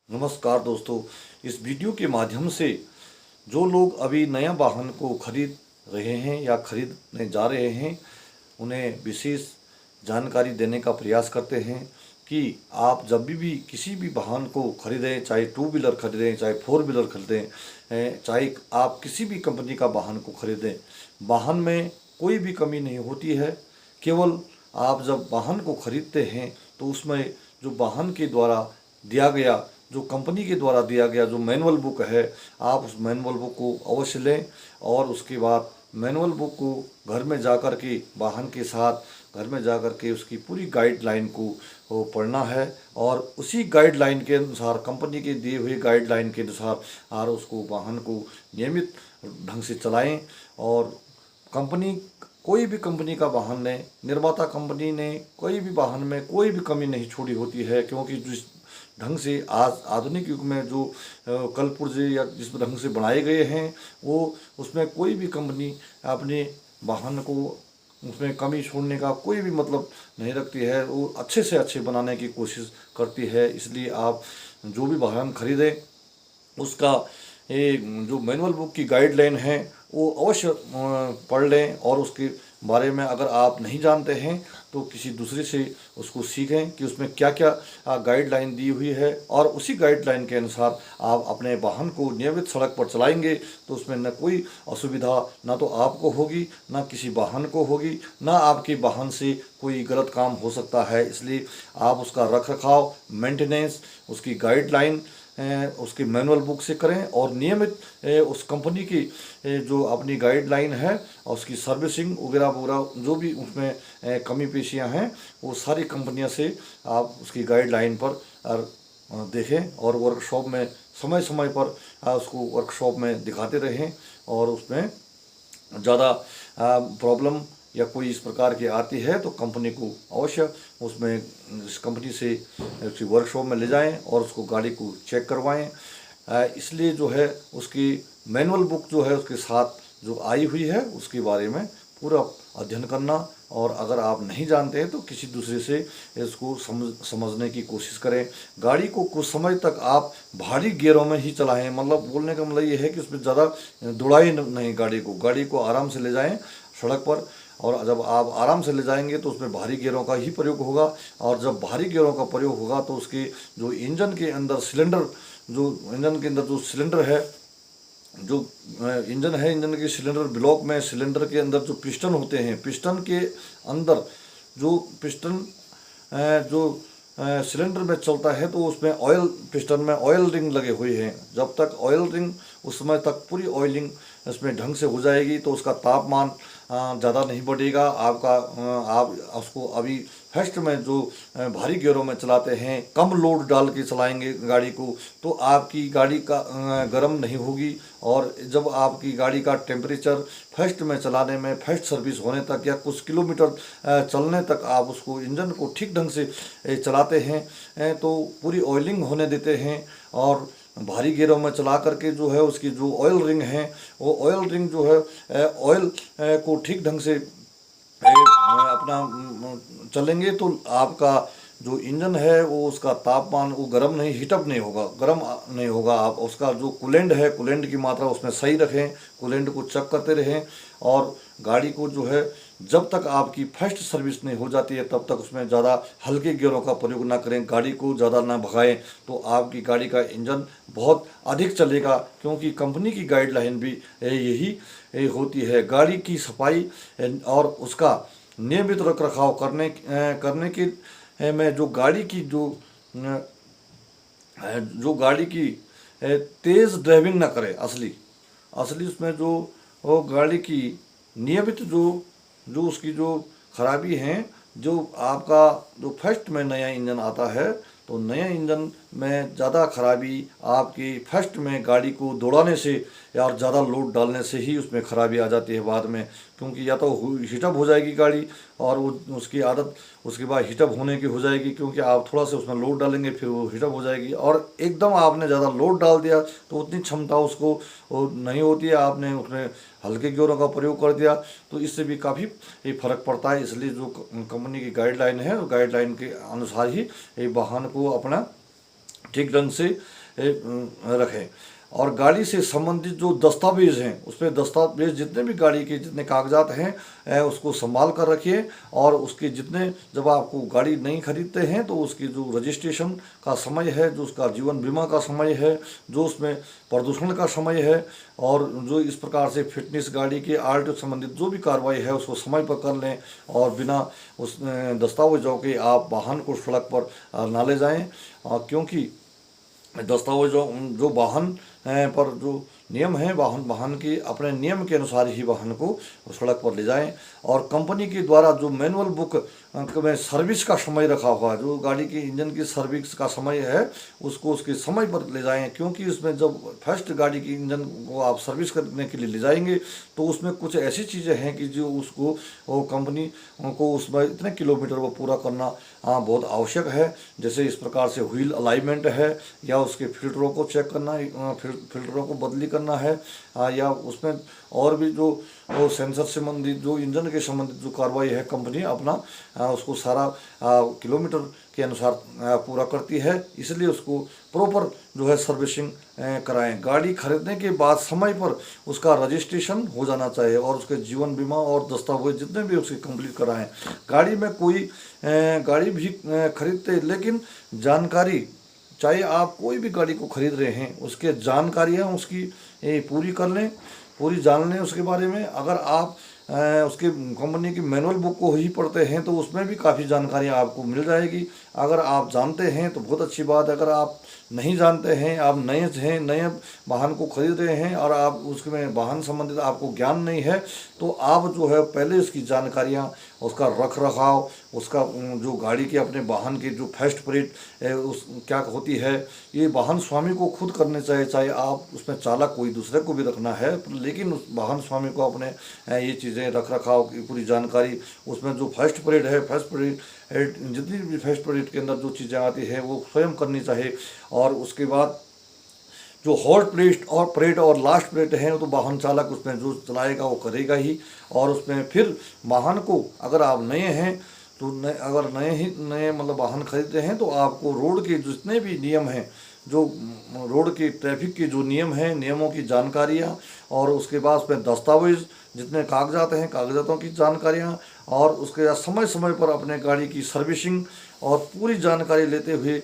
नमस्कार दोस्तों। इस वीडियो के माध्यम से जो लोग अभी नया वाहन को खरीद रहे हैं या खरीदने जा रहे हैं, उन्हें विशेष जानकारी देने का प्रयास करते हैं कि आप जब भी किसी भी वाहन को खरीदें, चाहे टू व्हीलर खरीदें, चाहे फोर व्हीलर खरीदें, चाहे आप किसी भी कंपनी का वाहन को खरीदें, वाहन में कोई भी कमी नहीं होती है। केवल आप जब वाहन को खरीदते हैं तो उसमें जो वाहन के द्वारा दिया गया, जो कंपनी के द्वारा दिया गया जो मैनुअल बुक है, आप उस मैनुअल बुक को अवश्य लें और उसके बाद मैनुअल बुक को घर में जाकर के वाहन के साथ घर में जाकर के उसकी पूरी गाइडलाइन को पढ़ना है और उसी गाइडलाइन के अनुसार, कंपनी के दिए हुए गाइडलाइन के अनुसार और उसको वाहन को नियमित ढंग से चलाएं। और कंपनी कोई भी कंपनी का वाहन ने, निर्माता कंपनी ने कोई भी वाहन में कोई भी कमी नहीं छोड़ी होती है, क्योंकि जिस ढंग से आज आधुनिक युग में जो कल पुर्जे या जिस ढंग से बनाए गए हैं, वो उसमें कोई भी कंपनी अपने वाहन को उसमें कमी छोड़ने का कोई भी मतलब नहीं रखती है। वो अच्छे से अच्छे बनाने की कोशिश करती है। इसलिए आप जो भी वाहन खरीदें उसका जो मैनुअल बुक की गाइडलाइन है वो अवश्य पढ़ लें और उसके बारे में अगर आप नहीं जानते हैं तो किसी दूसरे से उसको सीखें कि उसमें क्या क्या गाइडलाइन दी हुई है, और उसी गाइडलाइन के अनुसार आप अपने वाहन को नियमित सड़क पर चलाएंगे तो उसमें न कोई असुविधा ना तो आपको होगी, ना किसी वाहन को होगी, ना आपके वाहन से कोई गलत काम हो सकता है। इसलिए आप उसका रख रखाव, मेंटेनेंस, उसकी गाइडलाइन उसकी मैनुअल बुक से करें और नियमित उस कंपनी की जो अपनी गाइडलाइन है और उसकी सर्विसिंग वगैरह वगैरह जो भी उसमें कमी पेशियां हैं, वो सारी कंपनियों से आप उसकी गाइडलाइन पर देखें और वर्कशॉप में समय समय पर उसको वर्कशॉप में दिखाते रहें। और उसमें ज़्यादा प्रॉब्लम या कोई इस प्रकार की आती है तो कंपनी को अवश्य उसमें इस कंपनी से उसकी वर्कशॉप में ले जाएं और उसको गाड़ी को चेक करवाएं। इसलिए जो है उसकी मैनुअल बुक जो है उसके साथ जो आई हुई है उसके बारे में पूरा अध्ययन करना, और अगर आप नहीं जानते हैं तो किसी दूसरे से इसको समझने की कोशिश करें। गाड़ी को कुछ समय तक आप भारी गियरों में ही चलाएं, मतलब बोलने का मतलब ये है कि उसमें ज़्यादा दौड़ाई नहीं, गाड़ी को आराम से ले जाएं सड़क पर। और जब आप आराम से ले जाएंगे तो उसमें भारी गियरों का ही प्रयोग होगा, और जब भारी गियरों का प्रयोग होगा तो उसके जो इंजन के अंदर सिलेंडर है, जो इंजन है, इंजन के सिलेंडर ब्लॉक में सिलेंडर के अंदर जो पिस्टन होते हैं, पिस्टन के अंदर जो पिस्टन जो सिलेंडर में चलता है तो उसमें पिस्टन में ऑयल रिंग लगे हुए हैं। जब तक ऑयल रिंग उस समय तक पूरी ऑयलिंग इसमें ढंग से हो जाएगी तो उसका तापमान ज़्यादा नहीं बढ़ेगा आपका। आप उसको अभी फर्स्ट में जो भारी गियरों में चलाते हैं, कम लोड डाल के चलाएंगे गाड़ी को तो आपकी गाड़ी का गर्म नहीं होगी। और जब आपकी गाड़ी का टेम्परेचर फर्स्ट में चलाने में, फर्स्ट सर्विस होने तक या कुछ किलोमीटर चलने तक आप उसको इंजन को ठीक ढंग से चलाते हैं तो पूरी ऑयलिंग होने देते हैं। और भारी गियरों में चला करके जो है उसकी जो ऑयल रिंग है, वो ऑयल रिंग जो है ऑयल को ठीक ढंग से अपना चलेंगे तो आपका जो इंजन है वो उसका तापमान वो गर्म नहीं, हीटअप नहीं होगा, गर्म नहीं होगा। आप उसका जो कूलेंट है, कूलेंट की मात्रा उसमें सही रखें, कूलेंट को चेक करते रहें। और गाड़ी को जो है जब तक आपकी फर्स्ट सर्विस नहीं हो जाती है तब तक उसमें ज़्यादा हल्के गियरों का प्रयोग ना करें, गाड़ी को ज़्यादा ना भगाएं तो आपकी गाड़ी का इंजन बहुत अधिक चलेगा। क्योंकि कंपनी की गाइडलाइन भी यही होती है, गाड़ी की सफाई और उसका नियमित रख रखाव करने के में जो गाड़ी की जो गाड़ी की तेज़ ड्राइविंग ना करे, असली उसमें जो वो गाड़ी की नियमित जो उसकी जो खराबी हैं, जो आपका जो फर्स्ट में नया इंजन आता है तो नया इंजन में ज़्यादा खराबी आपकी फर्स्ट में गाड़ी को दौड़ाने से या ज़्यादा लोड डालने से ही उसमें खराबी आ जाती है बाद में। क्योंकि या तो हीटअप हो जाएगी गाड़ी और वो उसकी आदत उसके बाद हीटअप होने की हो जाएगी, क्योंकि आप थोड़ा सा उसमें लोड डालेंगे फिर वो हीटअप हो जाएगी। और एकदम आपने ज़्यादा लोड डाल दिया तो उतनी क्षमता उसको वो नहीं होती है, आपने उसमें हल्के गियरों का प्रयोग कर दिया तो इससे भी काफ़ी फ़र्क पड़ता है। इसलिए जो कंपनी की गाइडलाइन है, गाइडलाइन के अनुसार ही वाहन को अपना ठीक ढंग से रखें। और गाड़ी से संबंधित जो दस्तावेज हैं, उसमें दस्तावेज जितने भी गाड़ी के जितने कागजात हैं उसको संभाल कर रखिए। और उसके जितने, जब आपको गाड़ी नहीं खरीदते हैं तो उसकी जो रजिस्ट्रेशन का समय है, जो उसका जीवन बीमा का समय है, जो उसमें प्रदूषण का समय है, और जो इस प्रकार से फिटनेस गाड़ी के आर्ट संबंधित जो भी कार्रवाई है उसको समय पर कर लें। और बिना उस दस्तावेजों के आप वाहन को सड़क पर ना ले जाएं, क्योंकि दस्तावेजों जो वाहन पर जो नियम है, वाहन के अपने नियम के अनुसार ही वाहन को सड़क पर ले जाएं। और कंपनी के द्वारा जो मैनुअल बुक में सर्विस का समय रखा हुआ है, जो गाड़ी की इंजन की सर्विस का समय है, उसको उसके समय पर ले जाएं। क्योंकि उसमें जब फर्स्ट गाड़ी की इंजन को आप सर्विस करने के लिए ले जाएंगे तो उसमें कुछ ऐसी चीज़ें हैं कि जो उसको वो कंपनी को उसमें इतने किलोमीटर वो पूरा करना बहुत आवश्यक है। जैसे इस प्रकार से व्हील अलाइनमेंट है, या उसके फिल्टरों को चेक करना, फिल्टरों को बदली करना है, या उसमें और भी जो वो सेंसर से संबंधित, जो इंजन के संबंधित जो कार्रवाई है, कंपनी अपना उसको सारा किलोमीटर के अनुसार पूरा करती है। इसलिए उसको प्रॉपर जो है सर्विसिंग कराएं। गाड़ी खरीदने के बाद समय पर उसका रजिस्ट्रेशन हो जाना चाहिए, और उसके जीवन बीमा और दस्तावेज जितने भी उसके कंप्लीट कराएं। गाड़ी में कोई गाड़ी भी खरीदते, लेकिन जानकारी, चाहे आप कोई भी गाड़ी को खरीद रहे हैं, उसके जानकारियाँ उसकी पूरी कर लें, पूरी जान लें उसके बारे में। अगर आप उसके कंपनी की मैनुअल बुक को ही पढ़ते हैं तो उसमें भी काफ़ी जानकारी आपको मिल जाएगी। अगर आप जानते हैं तो बहुत अच्छी बात है। अगर आप नहीं जानते हैं, आप नए हैं, नए वाहन को खरीद रहे हैं और आप उसमें वाहन संबंधित आपको ज्ञान नहीं है, तो आप जो है पहले उसकी जानकारियाँ, उसका रख रखाव, उसका जो गाड़ी के अपने वाहन की जो फर्स्ट परेड उस क्या होती है, ये वाहन स्वामी को खुद करने चाहिए। चाहे आप उसमें चालक कोई दूसरे को भी रखना है, लेकिन उस वाहन स्वामी को अपने ये चीज़ें रख रखाव की पूरी जानकारी, उसमें जो फर्स्ट परेड है, फर्स्ट परेड जितनी भी फर्स्ट परेड के अंदर जो चीज़ें आती है वो स्वयं करनी चाहिए। और उसके बाद जो हॉल्ट परेड और लास्ट परेड है तो वाहन चालक उसमें जो चलाएगा वो करेगा ही। और उसमें फिर वाहन को, अगर आप नए हैं तो अगर नए मतलब वाहन खरीदते हैं तो आपको रोड के जितने भी नियम हैं, जो रोड के ट्रैफिक के जो नियम हैं, नियमों की जानकारियाँ, और उसके बाद उसमें दस्तावेज जितने कागजात हैं, कागजातों की जानकारियाँ, और उसके बाद समय समय पर अपने गाड़ी की सर्विसिंग और पूरी जानकारी लेते हुए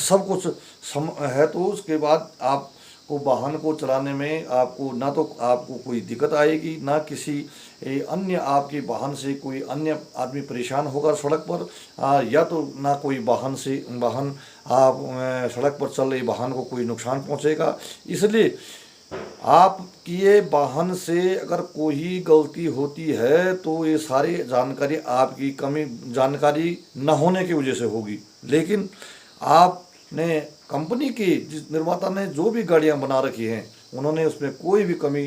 सब कुछ है, तो उसके बाद आपको वाहन को चलाने में आपको ना तो आपको कोई दिक्कत आएगी, ना किसी अन्य आपके वाहन से कोई अन्य आदमी परेशान होगा सड़क पर, या तो ना कोई वाहन आप सड़क पर चल रहे वाहन को कोई नुकसान पहुंचेगा। इसलिए आपकी ये वाहन से अगर कोई गलती होती है तो ये सारी जानकारी आपकी कमी, जानकारी न होने की वजह से होगी। लेकिन आपने कंपनी की, जिस निर्माता ने जो भी गाड़ियां बना रखी हैं, उन्होंने उसमें कोई भी कमी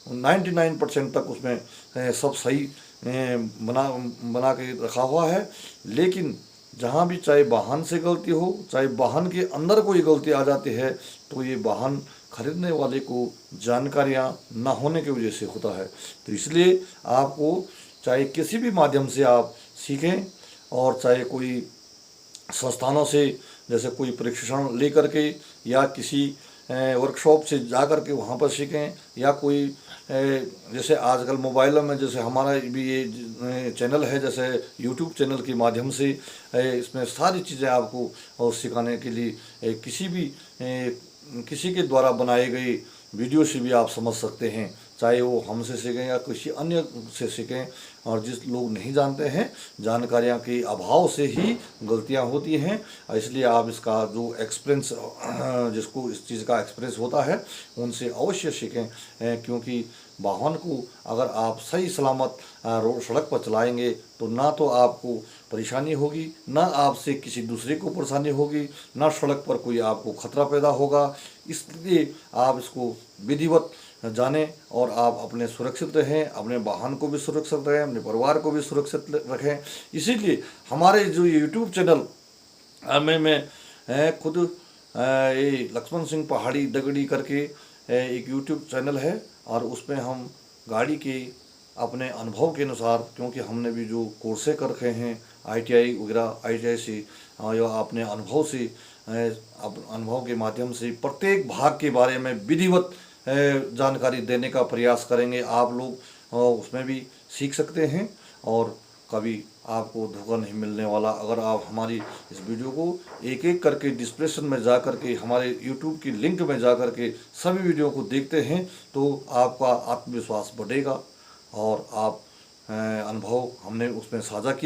99% तक उसमें सब सही बना के रखा हुआ है। लेकिन जहाँ भी चाहे वाहन से गलती हो, चाहे वाहन के अंदर कोई गलती आ जाती है, तो ये वाहन खरीदने वाले को जानकारियाँ ना होने की वजह से होता है। तो इसलिए आपको चाहे किसी भी माध्यम से आप सीखें, और चाहे कोई संस्थानों से जैसे कोई प्रशिक्षण ले करके, या किसी वर्कशॉप से जा कर के वहाँ पर सीखें, या कोई जैसे आजकल मोबाइलों में जैसे हमारा भी ये चैनल है, जैसे यूट्यूब चैनल के माध्यम से इसमें सारी चीज़ें आपको और सिखाने के लिए किसी के द्वारा बनाए गए वीडियो से भी आप समझ सकते हैं, चाहे वो हमसे सीखें या किसी अन्य से सीखें। और जिस लोग नहीं जानते हैं, जानकारियाँ के अभाव से ही गलतियाँ होती हैं, इसलिए आप इसका जो एक्सपीरियंस, जिसको इस चीज़ का एक्सपीरियंस होता है, उनसे अवश्य सीखें। क्योंकि वाहन को अगर आप सही सलामत रोड सड़क पर चलाएंगे तो ना तो आपको परेशानी होगी, ना आपसे किसी दूसरे को परेशानी होगी, ना सड़क पर कोई आपको खतरा पैदा होगा। इसलिए आप इसको विधिवत जानें और आप अपने सुरक्षित रहें, अपने वाहन को भी सुरक्षित रहें, अपने परिवार को भी सुरक्षित रखें। इसीलिए हमारे जो यूट्यूब चैनल मैं खुद ये लक्ष्मण सिंह पहाड़ी दगड़ी करके एक यूट्यूब चैनल है, और उसमें हम गाड़ी के अपने अनुभव के अनुसार, क्योंकि हमने भी जो कोर्सें कर रखे हैं ITI वगैरह, ITI से या अपने अनुभव से अब अनुभव के माध्यम से प्रत्येक भाग के बारे में विधिवत जानकारी देने का प्रयास करेंगे। आप लोग उसमें भी सीख सकते हैं और कभी आपको धोखा नहीं मिलने वाला। अगर आप हमारी इस वीडियो को एक एक करके डिस्क्रिप्शन में जा करके हमारे यूट्यूब की लिंक में जा करके सभी वीडियो को देखते हैं तो आपका आत्मविश्वास बढ़ेगा और आप अनुभव हमने उसमें साझा किया।